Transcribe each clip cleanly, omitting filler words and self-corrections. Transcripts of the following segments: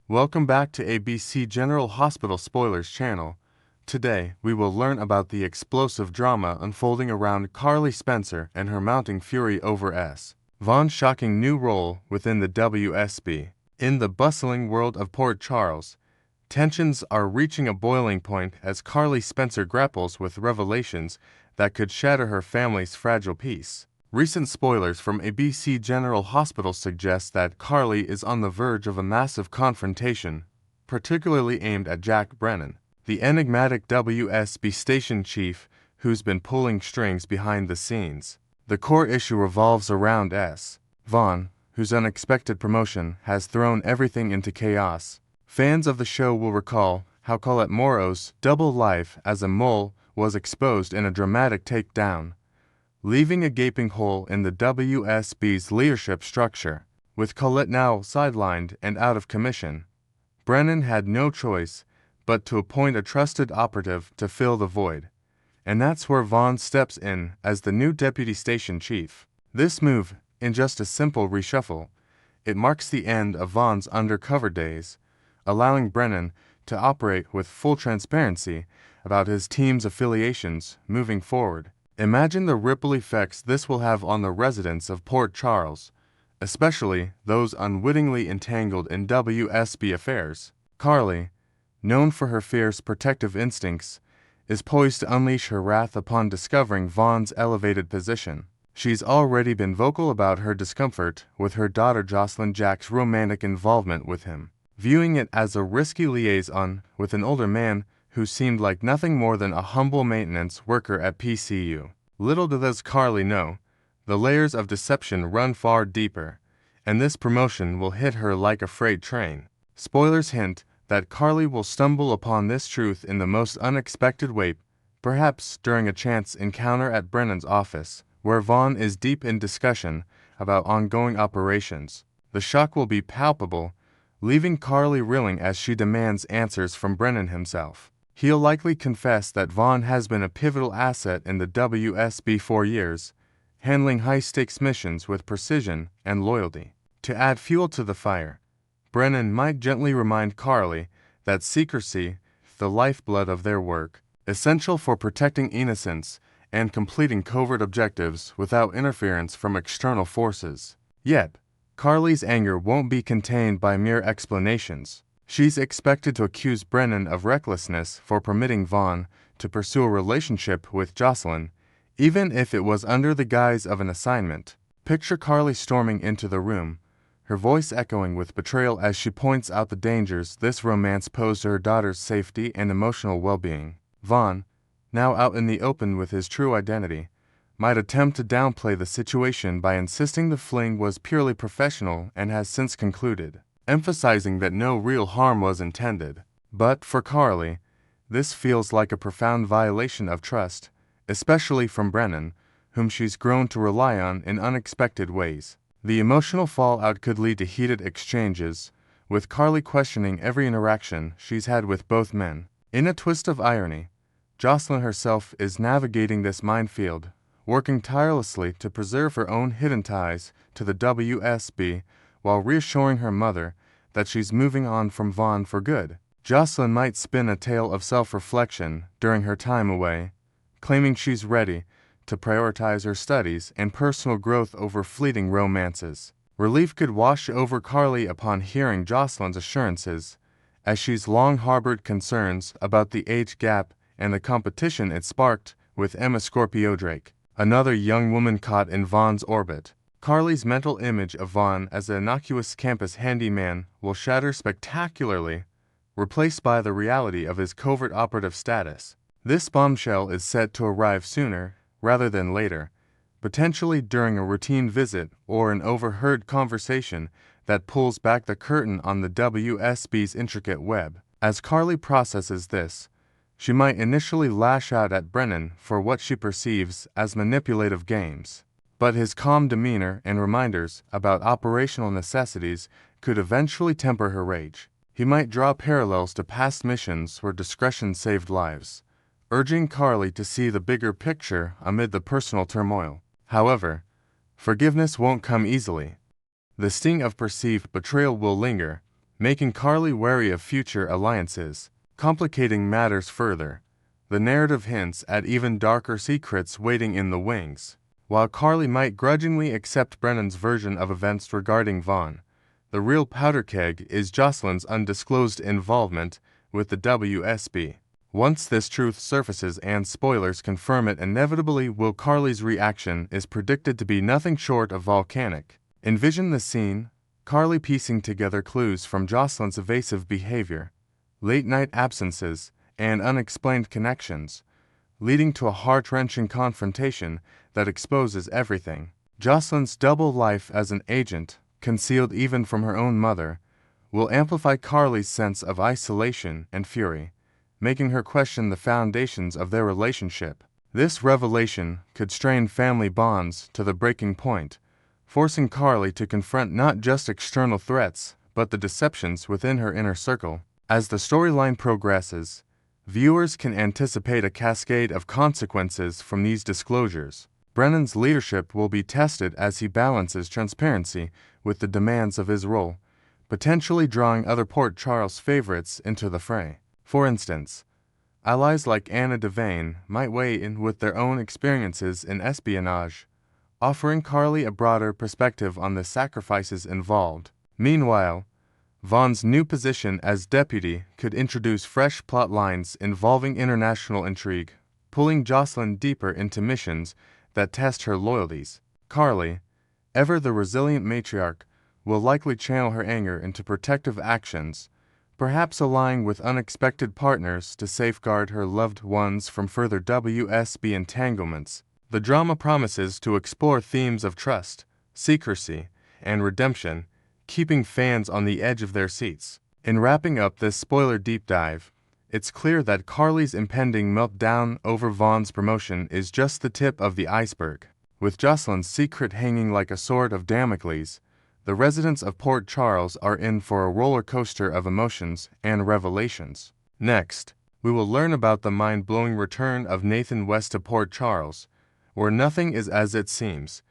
Welcome back to ABC General Hospital Spoilers channel. Today, we will learn about the explosive drama unfolding around Carly Spencer and her mounting fury over S. Vaughn's shocking new role within the WSB. In the bustling world of Port Charles, tensions are reaching a boiling point as Carly Spencer grapples with revelations that could shatter her family's fragile peace. Recent spoilers from ABC General Hospital suggest that Carly is on the verge of a massive confrontation, particularly aimed at Jack Brennan, the enigmatic WSB station chief who's been pulling strings behind the scenes. The core issue revolves around S. Vaughn, whose unexpected promotion has thrown everything into chaos. Fans of the show will recall how Colette Morrow's double life as a mole was exposed in a dramatic takedown, leaving a gaping hole in the WSB's leadership structure. With Colette now sidelined and out of commission, Brennan had no choice but to appoint a trusted operative to fill the void. And that's where Vaughn steps in as the new deputy station chief. This move, in just a simple reshuffle, it marks the end of Vaughn's undercover days, allowing Brennan to operate with full transparency about his team's affiliations moving forward. Imagine the ripple effects this will have on the residents of Port Charles, especially those unwittingly entangled in WSB affairs. Carly, known for her fierce protective instincts, is poised to unleash her wrath upon discovering Vaughn's elevated position. She's already been vocal about her discomfort with her daughter Jocelyn Jack's romantic involvement with him, viewing it as a risky liaison with an older man who seemed like nothing more than a humble maintenance worker at PCU. Little does Carly know, the layers of deception run far deeper, and this promotion will hit her like a freight train. Spoilers hint that Carly will stumble upon this truth in the most unexpected way, perhaps during a chance encounter at Brennan's office, where Vaughn is deep in discussion about ongoing operations. The shock will be palpable, leaving Carly reeling as she demands answers from Brennan himself. He'll likely confess that Vaughn has been a pivotal asset in the WSB for years, handling high-stakes missions with precision and loyalty. To add fuel to the fire, Brennan might gently remind Carly that secrecy, the lifeblood of their work, essential for protecting innocents and completing covert objectives without interference from external forces. Yet, Carly's anger won't be contained by mere explanations. She's expected to accuse Brennan of recklessness for permitting Vaughn to pursue a relationship with Jocelyn, even if it was under the guise of an assignment. Picture Carly storming into the room, her voice echoing with betrayal as she points out the dangers this romance posed to her daughter's safety and emotional well-being. Vaughn, now out in the open with his true identity, might attempt to downplay the situation by insisting the fling was purely professional and has since concluded, emphasizing that no real harm was intended. But for Carly, this feels like a profound violation of trust, especially from Brennan, whom she's grown to rely on in unexpected ways. The emotional fallout could lead to heated exchanges, with Carly questioning every interaction she's had with both men. In a twist of irony, Jocelyn herself is navigating this minefield, working tirelessly to preserve her own hidden ties to the WSB while reassuring her mother that she's moving on from Vaughn for good. Jocelyn might spin a tale of self-reflection during her time away, claiming she's ready to prioritize her studies and personal growth over fleeting romances. Relief could wash over Carly upon hearing Jocelyn's assurances, as she's long harbored concerns about the age gap and the competition it sparked with Emma Scorpio Drake, another young woman caught in Vaughn's orbit. Carly's mental image of Vaughn as an innocuous campus handyman will shatter spectacularly, replaced by the reality of his covert operative status. This bombshell is set to arrive sooner rather than later, potentially during a routine visit or an overheard conversation that pulls back the curtain on the WSB's intricate web. As Carly processes this, she might initially lash out at Brennan for what she perceives as manipulative games. But his calm demeanor and reminders about operational necessities could eventually temper her rage. He might draw parallels to past missions where discretion saved lives, urging Carly to see the bigger picture amid the personal turmoil. However, forgiveness won't come easily. The sting of perceived betrayal will linger, making Carly wary of future alliances. Complicating matters further, the narrative hints at even darker secrets waiting in the wings. While Carly might grudgingly accept Brennan's version of events regarding Vaughn, the real powder keg is Jocelyn's undisclosed involvement with the WSB. Once this truth surfaces and spoilers confirm it inevitably will, Carly's reaction is predicted to be nothing short of volcanic. Envision the scene, Carly piecing together clues from Jocelyn's evasive behavior, late-night absences, and unexplained connections, leading to a heart-wrenching confrontation that exposes everything. Jocelyn's double life as an agent, concealed even from her own mother, will amplify Carly's sense of isolation and fury, making her question the foundations of their relationship. This revelation could strain family bonds to the breaking point, forcing Carly to confront not just external threats, but the deceptions within her inner circle. As the storyline progresses, viewers can anticipate a cascade of consequences from these disclosures. Brennan's leadership will be tested as he balances transparency with the demands of his role, potentially drawing other Port Charles favorites into the fray. For instance, allies like Anna Devane might weigh in with their own experiences in espionage, offering Carly a broader perspective on the sacrifices involved. Meanwhile, Vaughn's new position as deputy could introduce fresh plot lines involving international intrigue, pulling Jocelyn deeper into missions that test her loyalties. Carly, ever the resilient matriarch, will likely channel her anger into protective actions, perhaps allying with unexpected partners to safeguard her loved ones from further WSB entanglements. The drama promises to explore themes of trust, secrecy, and redemption, keeping fans on the edge of their seats. In wrapping up this spoiler deep dive, it's clear that Carly's impending meltdown over Vaughn's promotion is just the tip of the iceberg. With Jocelyn's secret hanging like a sword of Damocles, the residents of Port Charles are in for a roller coaster of emotions and revelations. Next, we will learn about the mind-blowing return of Nathan West to Port Charles, where nothing is as it seems,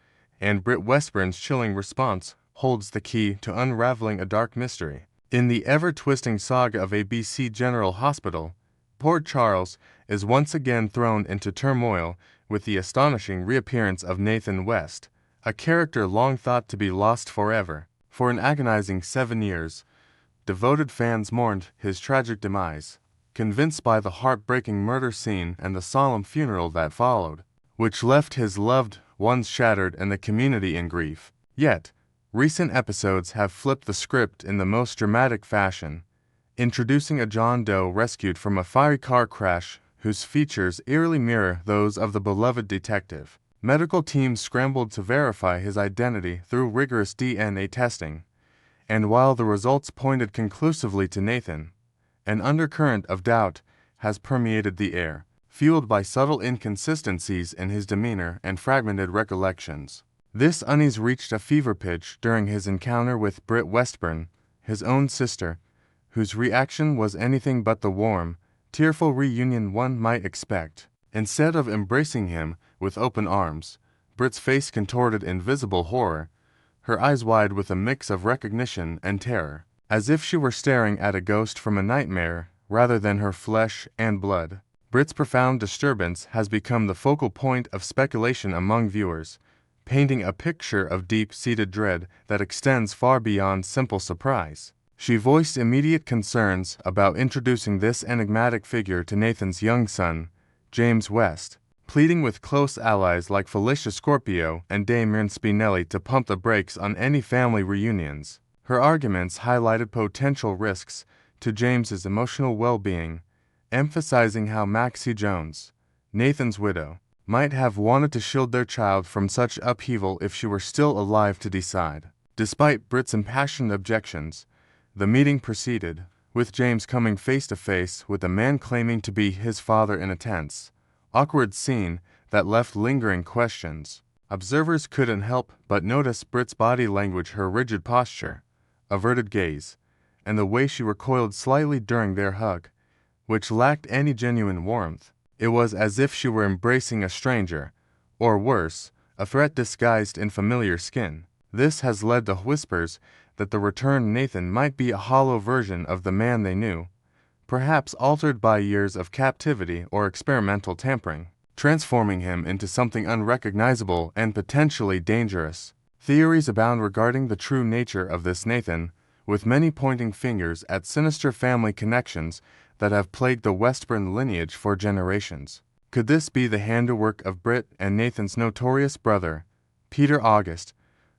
and Britt Westburn's chilling response holds the key to unraveling a dark mystery. In the ever-twisting saga of ABC General Hospital, Port Charles is once again thrown into turmoil with the astonishing reappearance of Nathan West, a character long thought to be lost forever. For an agonizing 7 years, devoted fans mourned his tragic demise, convinced by the heartbreaking murder scene and the solemn funeral that followed, which left his loved ones shattered and the community in grief. Yet, recent episodes have flipped the script in the most dramatic fashion, introducing a John Doe rescued from a fiery car crash whose features eerily mirror those of the beloved detective. Medical teams scrambled to verify his identity through rigorous DNA testing, and while the results pointed conclusively to Nathan, an undercurrent of doubt has permeated the air, fueled by subtle inconsistencies in his demeanor and fragmented recollections. This unease reached a fever pitch during his encounter with Britt Westburn, his own sister, whose reaction was anything but the warm, tearful reunion one might expect. Instead of embracing him with open arms, Britt's face contorted in visible horror, her eyes wide with a mix of recognition and terror, as if she were staring at a ghost from a nightmare rather than her flesh and blood. Britt's profound disturbance has become the focal point of speculation among viewers, painting a picture of deep-seated dread that extends far beyond simple surprise. She voiced immediate concerns about introducing this enigmatic figure to Nathan's young son, James West, pleading with close allies like Felicia Scorpio and Damian Spinelli to pump the brakes on any family reunions. Her arguments highlighted potential risks to James's emotional well-being, emphasizing how Maxie Jones, Nathan's widow, might have wanted to shield their child from such upheaval if she were still alive to decide. Despite Britt's impassioned objections, the meeting proceeded, with James coming face-to-face with a man claiming to be his father in a tense, awkward scene that left lingering questions. Observers couldn't help but notice Britt's body language, her rigid posture, averted gaze, and the way she recoiled slightly during their hug, which lacked any genuine warmth. It was as if she were embracing a stranger, or worse, a threat disguised in familiar skin. This has led to whispers that the returned Nathan might be a hollow version of the man they knew, perhaps altered by years of captivity or experimental tampering, transforming him into something unrecognizable and potentially dangerous. Theories abound regarding the true nature of this Nathan, with many pointing fingers at sinister family connections that have plagued the Westburn lineage for generations. Could this be the handiwork of Britt and Nathan's notorious brother, Peter August,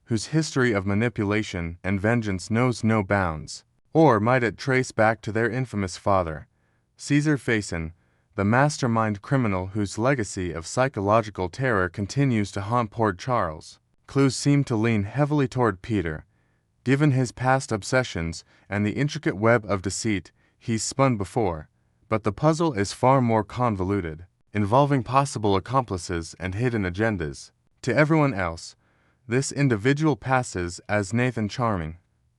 whose history of manipulation and vengeance knows no bounds? Or might it trace back to their infamous father, Caesar Faison, the mastermind criminal whose legacy of psychological terror continues to haunt Port Charles? Clues seem to lean heavily toward Peter, given his past obsessions and the intricate web of deceit he's spun before, but the puzzle is far more convoluted, involving possible accomplices and hidden agendas. To everyone else, this individual passes as Nathan charming,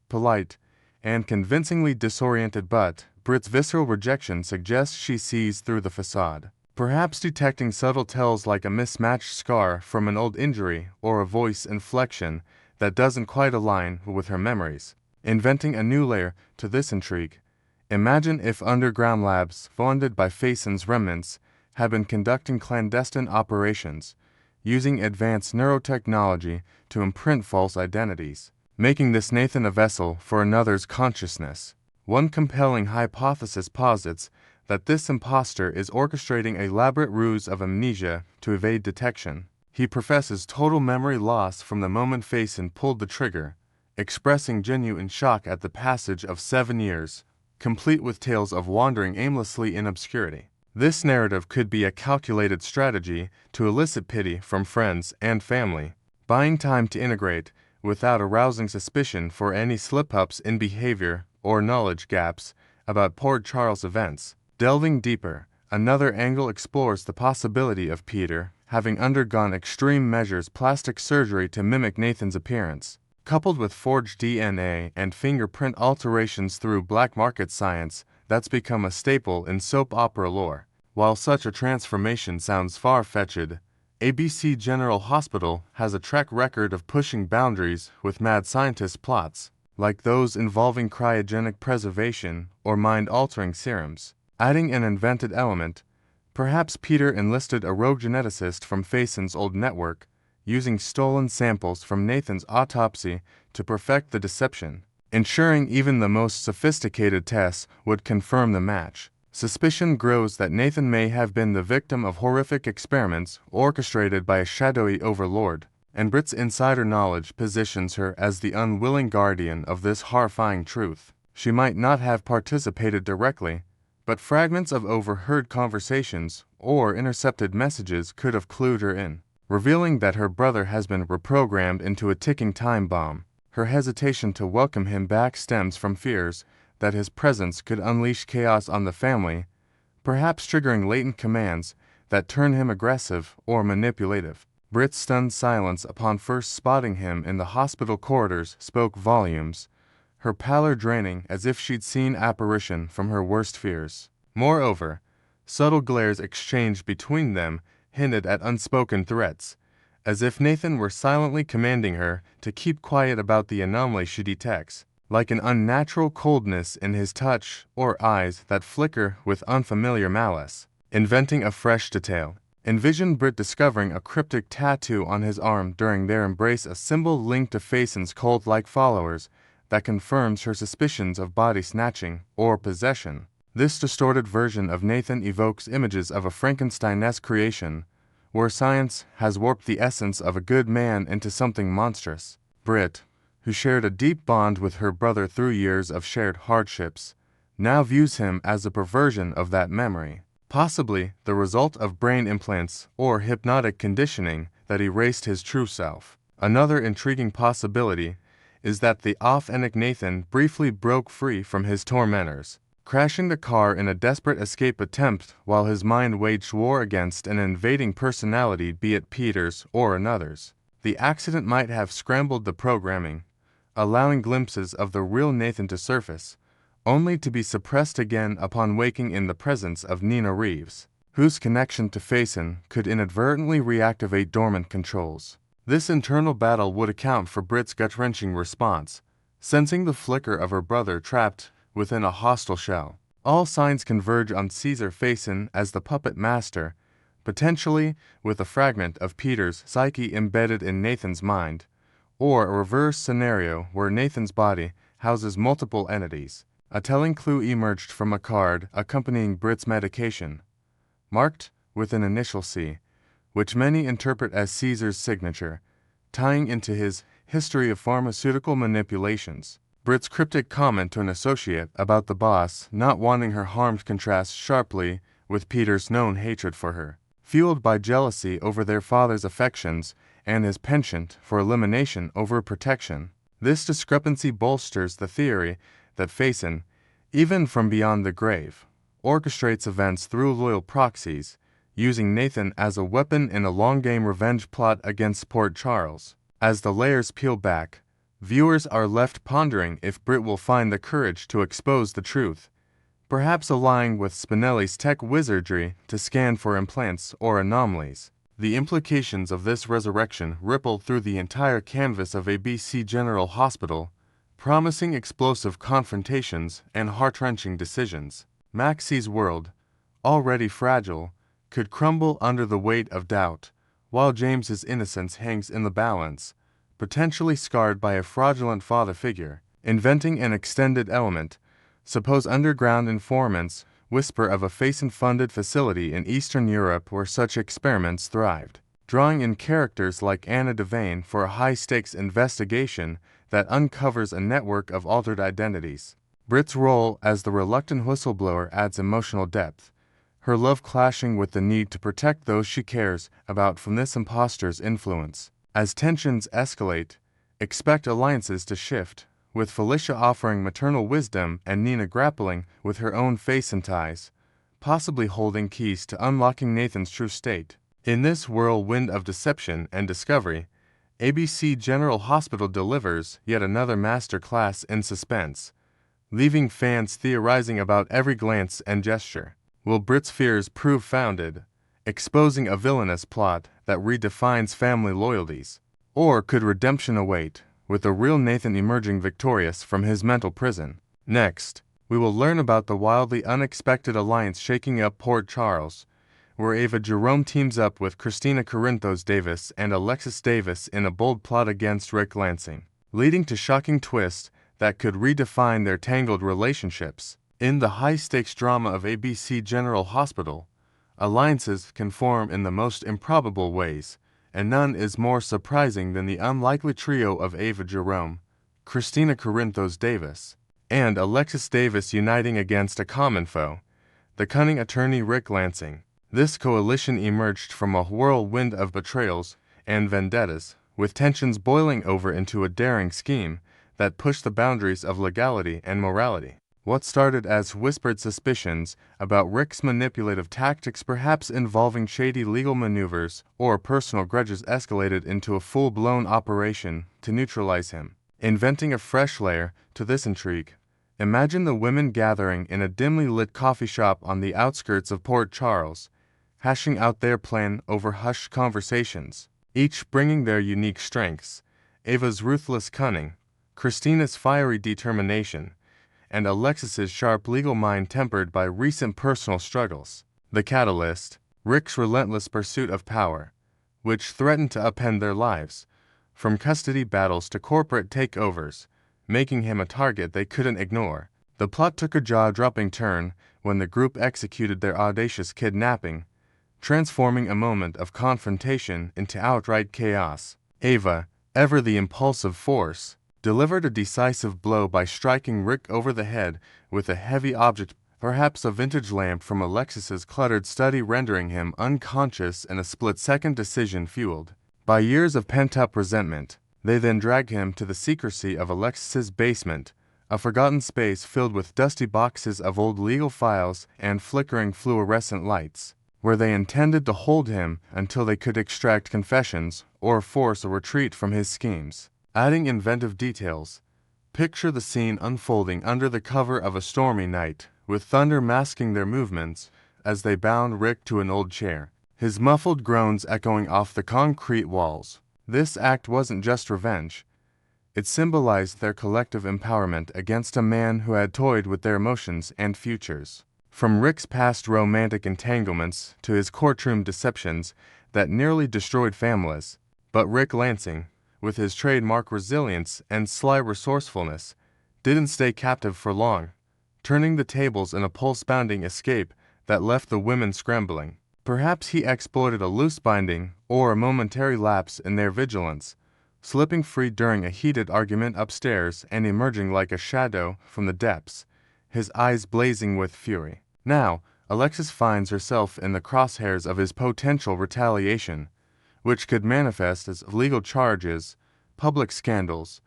polite, and convincingly disoriented, but Britt's visceral rejection suggests she sees through the facade, perhaps detecting subtle tells like a mismatched scar from an old injury or a voice inflection that doesn't quite align with her memories. Inventing a new layer to this intrigue, imagine if underground labs funded by Faison's remnants had been conducting clandestine operations, using advanced neurotechnology to imprint false identities, making this Nathan a vessel for another's consciousness. One compelling hypothesis posits that this imposter is orchestrating an elaborate ruse of amnesia to evade detection. He professes total memory loss from the moment Faison pulled the trigger, expressing genuine shock at the passage of 7 years, complete with tales of wandering aimlessly in obscurity. This narrative could be a calculated strategy to elicit pity from friends and family, buying time to integrate without arousing suspicion for any slip-ups in behavior or knowledge gaps about Port Charles events. Delving deeper, another angle explores the possibility of Peter having undergone extreme measures plastic surgery to mimic Nathan's appearance, coupled with forged DNA and fingerprint alterations through black market science that's become a staple in soap opera lore. While such a transformation sounds far-fetched, ABC General Hospital has a track record of pushing boundaries with mad scientist plots, like those involving cryogenic preservation or mind-altering serums. Adding an invented element, perhaps Peter enlisted a rogue geneticist from Faison's old network, using stolen samples from Nathan's autopsy to perfect the deception, ensuring even the most sophisticated tests would confirm the match. Suspicion grows that Nathan may have been the victim of horrific experiments orchestrated by a shadowy overlord, and Britt's insider knowledge positions her as the unwilling guardian of this horrifying truth. She might not have participated directly, but fragments of overheard conversations or intercepted messages could have clued her in, revealing that her brother has been reprogrammed into a ticking time bomb. Her hesitation to welcome him back stems from fears that his presence could unleash chaos on the family, perhaps triggering latent commands that turn him aggressive or manipulative. Britt's stunned silence upon first spotting him in the hospital corridors spoke volumes, her pallor draining as if she'd seen apparition from her worst fears. Moreover, subtle glares exchanged between them hinted at unspoken threats, as if Nathan were silently commanding her to keep quiet about the anomaly she detects, like an unnatural coldness in his touch or eyes that flicker with unfamiliar malice. Inventing a fresh detail, envision Britt discovering a cryptic tattoo on his arm during their embrace, a symbol linked to Faison's cult-like followers that confirms her suspicions of body snatching or possession. This distorted version of Nathan evokes images of a Frankenstein-esque creation, where science has warped the essence of a good man into something monstrous. Britt, who shared a deep bond with her brother through years of shared hardships, now views him as a perversion of that memory, possibly the result of brain implants or hypnotic conditioning that erased his true self. Another intriguing possibility is that the authentic Nathan briefly broke free from his tormentors, crashing the car in a desperate escape attempt while his mind waged war against an invading personality, be it Peter's or another's. The accident might have scrambled the programming, allowing glimpses of the real Nathan to surface, only to be suppressed again upon waking in the presence of Nina Reeves, whose connection to Faison could inadvertently reactivate dormant controls. This internal battle would account for Britt's gut-wrenching response, sensing the flicker of her brother trapped within a hostile shell. All signs converge on Caesar Faison as the puppet master, potentially with a fragment of Peter's psyche embedded in Nathan's mind, or a reverse scenario where Nathan's body houses multiple entities. A telling clue emerged from a card accompanying Britt's medication, marked with an initial C, which many interpret as Caesar's signature, tying into his history of pharmaceutical manipulations. Britt's cryptic comment to an associate about the boss not wanting her harmed contrasts sharply with Peter's known hatred for her, fueled by jealousy over their father's affections and his penchant for elimination over protection. This discrepancy bolsters the theory that Faison, even from beyond the grave, orchestrates events through loyal proxies, using Nathan as a weapon in a long-game revenge plot against Port Charles. As the layers peel back, viewers are left pondering if Britt will find the courage to expose the truth, perhaps allying with Spinelli's tech wizardry to scan for implants or anomalies. The implications of this resurrection ripple through the entire canvas of ABC General Hospital, promising explosive confrontations and heart-wrenching decisions. Maxie's world, already fragile, could crumble under the weight of doubt, while James's innocence hangs in the balance, potentially scarred by a fraudulent father figure. Inventing an extended element, suppose underground informants whisper of a Faison-funded facility in Eastern Europe where such experiments thrived, drawing in characters like Anna Devane for a high-stakes investigation that uncovers a network of altered identities. Britt's role as the reluctant whistleblower adds emotional depth, her love clashing with the need to protect those she cares about from this imposter's influence. As tensions escalate, expect alliances to shift, with Felicia offering maternal wisdom and Nina grappling with her own Faison ties, possibly holding keys to unlocking Nathan's true state. In this whirlwind of deception and discovery, ABC General Hospital delivers yet another masterclass in suspense, leaving fans theorizing about every glance and gesture. Will Britt's fears prove founded, exposing a villainous plot that redefines family loyalties? Or could redemption await, with the real Nathan emerging victorious from his mental prison? Next, we will learn about the wildly unexpected alliance shaking up Port Charles, where Ava Jerome teams up with Christina Corinthos Davis and Alexis Davis in a bold plot against Rick Lansing, leading to shocking twists that could redefine their tangled relationships. In the high-stakes drama of ABC General Hospital, alliances can form in the most improbable ways, and none is more surprising than the unlikely trio of Ava Jerome, Christina Corinthos Davis, and Alexis Davis uniting against a common foe, the cunning attorney Rick Lansing. This coalition emerged from a whirlwind of betrayals and vendettas, with tensions boiling over into a daring scheme that pushed the boundaries of legality and morality. What started as whispered suspicions about Rick's manipulative tactics, perhaps involving shady legal maneuvers or personal grudges, escalated into a full-blown operation to neutralize him. Inventing a fresh layer to this intrigue, imagine the women gathering in a dimly lit coffee shop on the outskirts of Port Charles, hashing out their plan over hushed conversations, each bringing their unique strengths: Ava's ruthless cunning, Christina's fiery determination, and Alexis's sharp legal mind tempered by recent personal struggles. The catalyst, Rick's relentless pursuit of power, which threatened to upend their lives, from custody battles to corporate takeovers, making him a target they couldn't ignore. The plot took a jaw-dropping turn when the group executed their audacious kidnapping, transforming a moment of confrontation into outright chaos. Ava, ever the impulsive force, delivered a decisive blow by striking Rick over the head with a heavy object, perhaps a vintage lamp from Alexis's cluttered study, rendering him unconscious in a split-second decision fueled by years of pent-up resentment. They then dragged him to the secrecy of Alexis's basement, a forgotten space filled with dusty boxes of old legal files and flickering fluorescent lights, where they intended to hold him until they could extract confessions or force a retreat from his schemes. Adding inventive details, picture the scene unfolding under the cover of a stormy night, with thunder masking their movements as they bound Rick to an old chair, his muffled groans echoing off the concrete walls. This act wasn't just revenge. It symbolized their collective empowerment against a man who had toyed with their emotions and futures. From Rick's past romantic entanglements to his courtroom deceptions that nearly destroyed families, but Rick Lansing, with his trademark resilience and sly resourcefulness, didn't stay captive for long, turning the tables in a pulse-pounding escape that left the women scrambling. Perhaps he exploited a loose binding or a momentary lapse in their vigilance, slipping free during a heated argument upstairs and emerging like a shadow from the depths, his eyes blazing with fury. Now, Alexis finds herself in the crosshairs of his potential retaliation, which could manifest as legal charges, public scandals,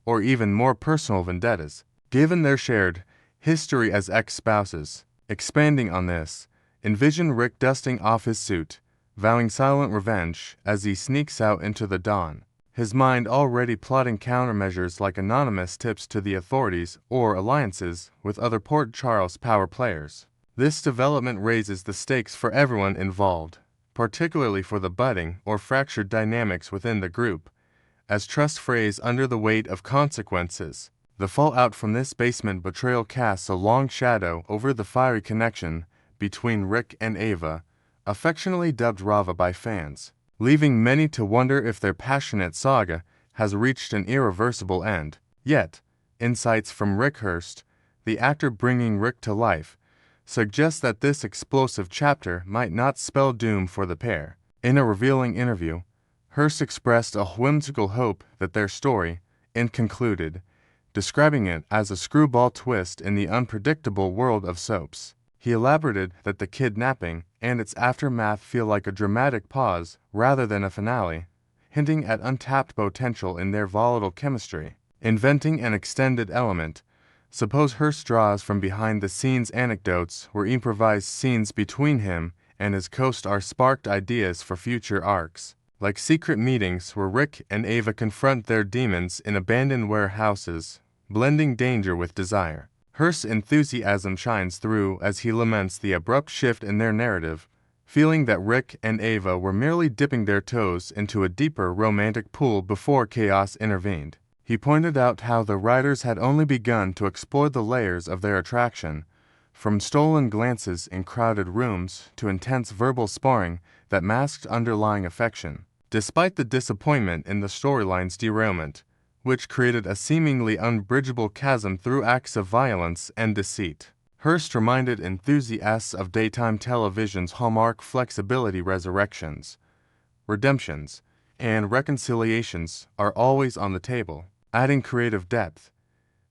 or even more personal vendettas. Given their shared history as ex-spouses, expanding on this, envision Rick dusting off his suit, vowing silent revenge as he sneaks out into the dawn, his mind already plotting countermeasures like anonymous tips to the authorities or alliances with other Port Charles power players. This development raises the stakes for everyone involved, particularly for the budding or fractured dynamics within the group, as trust frays under the weight of consequences. The fallout from this basement betrayal casts a long shadow over the fiery connection between Rick and Ava, affectionately dubbed Rava by fans, leaving many to wonder if their passionate saga has reached an irreversible end. Yet, insights from Rick Hurst, the actor bringing Rick to life, suggest that this explosive chapter might not spell doom for the pair. In a revealing interview, Hurst expressed a whimsical hope that their story, concluded, describing it as a screwball twist in the unpredictable world of soaps. He elaborated that the kidnapping and its aftermath feel like a dramatic pause rather than a finale, hinting at untapped potential in their volatile chemistry. Inventing an extended element, suppose Hurst draws from behind-the-scenes anecdotes where improvised scenes between him and his co-star sparked ideas for future arcs, like secret meetings where Rick and Ava confront their demons in abandoned warehouses, blending danger with desire. Hurst's enthusiasm shines through as he laments the abrupt shift in their narrative, feeling that Rick and Ava were merely dipping their toes into a deeper romantic pool before chaos intervened. He pointed out how the writers had only begun to explore the layers of their attraction, from stolen glances in crowded rooms to intense verbal sparring that masked underlying affection. Despite the disappointment in the storyline's derailment, which created a seemingly unbridgeable chasm through acts of violence and deceit, Hurst reminded enthusiasts of daytime television's hallmark flexibility: resurrections, redemptions, and reconciliations are always on the table, adding creative depth.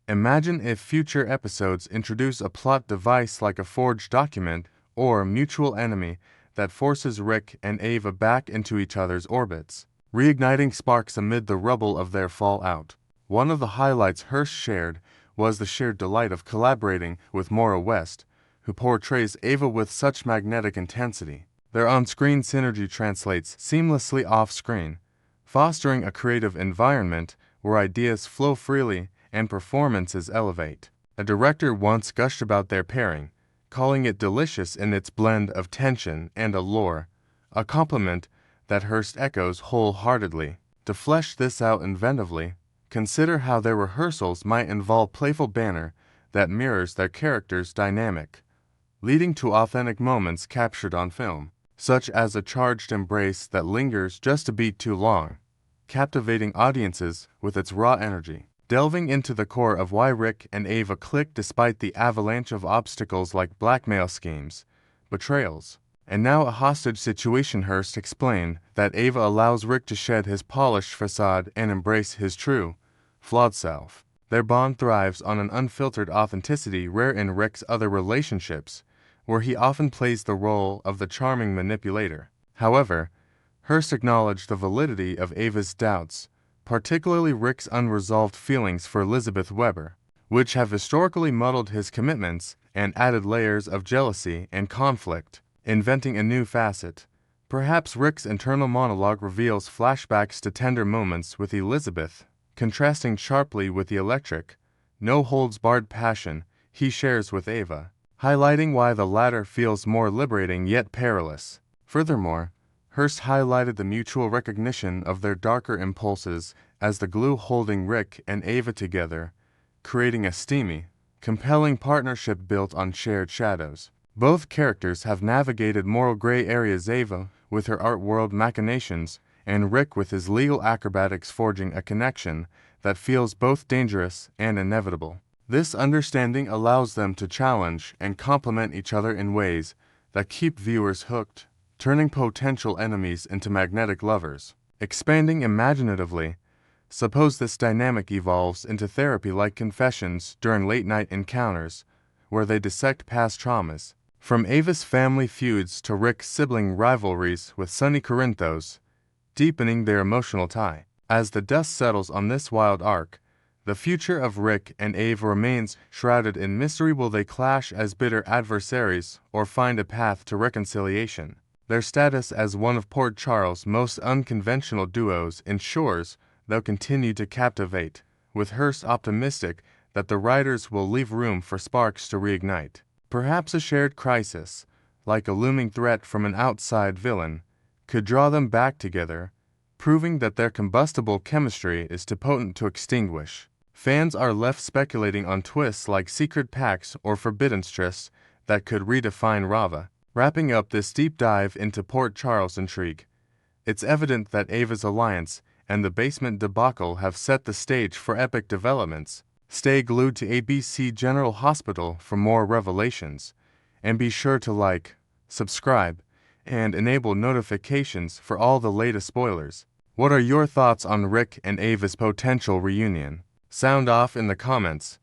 Imagine if future episodes introduce a plot device like a forged document or a mutual enemy that forces Rick and Ava back into each other's orbits, reigniting sparks amid the rubble of their fallout. One of the highlights Hurst shared was the sheer delight of collaborating with Maura West, who portrays Ava with such magnetic intensity. Their on-screen synergy translates seamlessly off-screen, fostering a creative environment where ideas flow freely and performances elevate. A director once gushed about their pairing, calling it delicious in its blend of tension and allure, a compliment that Hurst echoes wholeheartedly. To flesh this out inventively, consider how their rehearsals might involve playful banter that mirrors their characters' dynamic, leading to authentic moments captured on film, such as a charged embrace that lingers just a beat too long, captivating audiences with its raw energy. Delving into the core of why Rick and Ava click despite the avalanche of obstacles like blackmail schemes, betrayals, and now a hostage situation, Hurst explained that Ava allows Rick to shed his polished facade and embrace his true, flawed self. Their bond thrives on an unfiltered authenticity rare in Rick's other relationships, where he often plays the role of the charming manipulator. However, Hurst acknowledged the validity of Ava's doubts, particularly Rick's unresolved feelings for Elizabeth Weber, which have historically muddled his commitments and added layers of jealousy and conflict. Inventing a new facet, perhaps Rick's internal monologue reveals flashbacks to tender moments with Elizabeth, contrasting sharply with the electric, no-holds-barred passion he shares with Ava, highlighting why the latter feels more liberating yet perilous. Furthermore, Hearst highlighted the mutual recognition of their darker impulses as the glue holding Rick and Ava together, creating a steamy, compelling partnership built on shared shadows. Both characters have navigated moral gray areas, Ava with her art world machinations, and Rick with his legal acrobatics, forging a connection that feels both dangerous and inevitable. This understanding allows them to challenge and complement each other in ways that keep viewers hooked, turning potential enemies into magnetic lovers. Expanding imaginatively, suppose this dynamic evolves into therapy-like confessions during late-night encounters, where they dissect past traumas. From Ava's family feuds to Rick's sibling rivalries with Sonny Corinthos, deepening their emotional tie. As the dust settles on this wild arc, the future of Rick and Ava remains shrouded in mystery. Will they clash as bitter adversaries or find a path to reconciliation? Their status as one of Port Charles' most unconventional duos ensures they'll continue to captivate, with Hearst optimistic that the writers will leave room for sparks to reignite. Perhaps a shared crisis, like a looming threat from an outside villain, could draw them back together, proving that their combustible chemistry is too potent to extinguish. Fans are left speculating on twists like secret pacts or forbidden trysts that could redefine Rava. Wrapping up this deep dive into Port Charles intrigue, it's evident that Ava's alliance and the basement debacle have set the stage for epic developments. Stay glued to ABC General Hospital for more revelations, and be sure to like, subscribe, and enable notifications for all the latest spoilers. What are your thoughts on Rick and Ava's potential reunion? Sound off in the comments.